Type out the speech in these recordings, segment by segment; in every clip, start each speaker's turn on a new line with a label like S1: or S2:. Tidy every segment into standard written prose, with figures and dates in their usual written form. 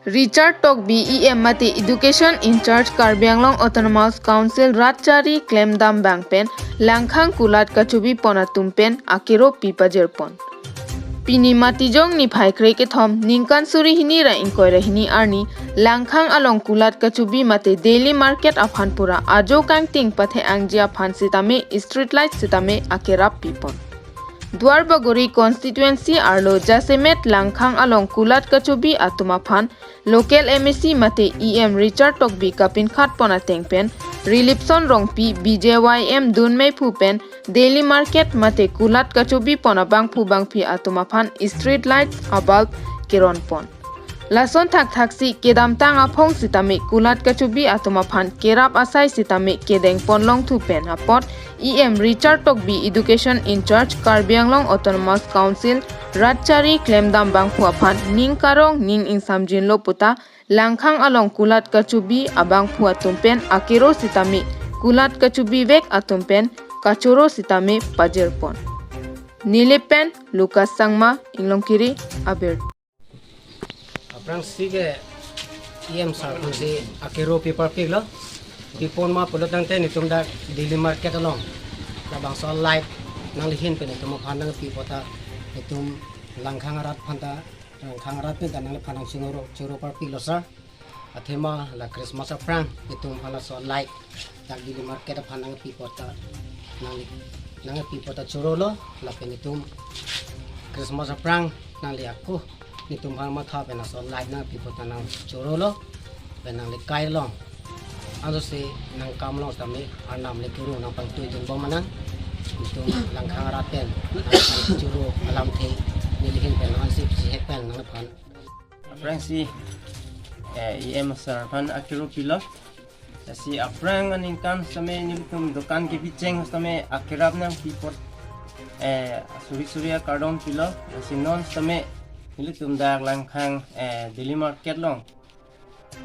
S1: Richard Tokbi EM Education Incharge KAAC Autonomous Council ratchari klemdam bangpen Langkhang Kulat kachobi ponatumpen akero pipajerpon. Pini Matijong niphai kreke thom ningkan suri hini ra inkoy hini arni Langkhang along Kulat kachobi mate daily market aphan pura ajoh kangting pathe angji aphan sitame street light sitame akerap pipon. Duarbagori constituency Arlo jasemet Langkhang along Kulat kachobi atum aphan local MSC mate EM Richard Tokbi kapinkhat pon ateng pen Relipson Rongpi BJYM Dun meiphu pen daily market mate Kulat kachobi pon abangphu atum aphan street light abulb kiron pon. Lason taksi kedam tang aphong sitame Kulat kachobi atum aphan kerap asai sitame kedeng pon long thu pen apot EM Richard Tokbi Education Incharge KAAC Autonomous Council ratchari klemdam bangphu aphan ningkarong ning ingsamjin lo puta Langkhang along Kulat kachobi abangphu atumpen akero sitame Kulat kachobi vek atumpen kachoro sitame pajerpon. Nilipen Lukas Sangma inglongkiri aber.
S2: Aprang sige EM sarpun si akero paper pig lo pipon ma pulot nang ten itum da daily market along labang so light nang lihin pen itum phanang pipota itum Langkhang arat phanta Langkhang arat pen nang phanang singoro choro par pig lo sa athema la Christmas aprang itum phala so light tak daily market phanang pipota nang pipota choro lo la pen itum Christmas aprang nang li aku nitum phan ma tha pena so light na pipota nang choro lo penang le kai long ando se nang kam long tame anam le kuru nang pang tu jeng bomanang nitum Langkhang arat pen choro alam the nilihin pen an sip si hek pen nang phan
S3: aprang si EM sarpan akero pilo si aprang ningkan same nilitum dukan ke bicheng same akerap nang pipot suri kardon pilo si non same nilitum dak Langkhang daily market long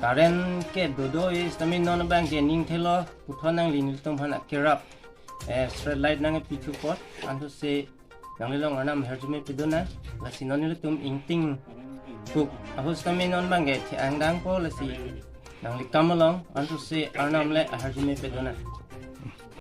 S3: karen ke dodo is tami non bang ke ning thelo puthonang liniltum phan akerap street light nang pichu pot antu se nanglilong anam herjume pidona lasi nonilitum ingting kuk ahus tami non bang ke angdang po lasi nangli kamalong antu se arnam le herjume pidona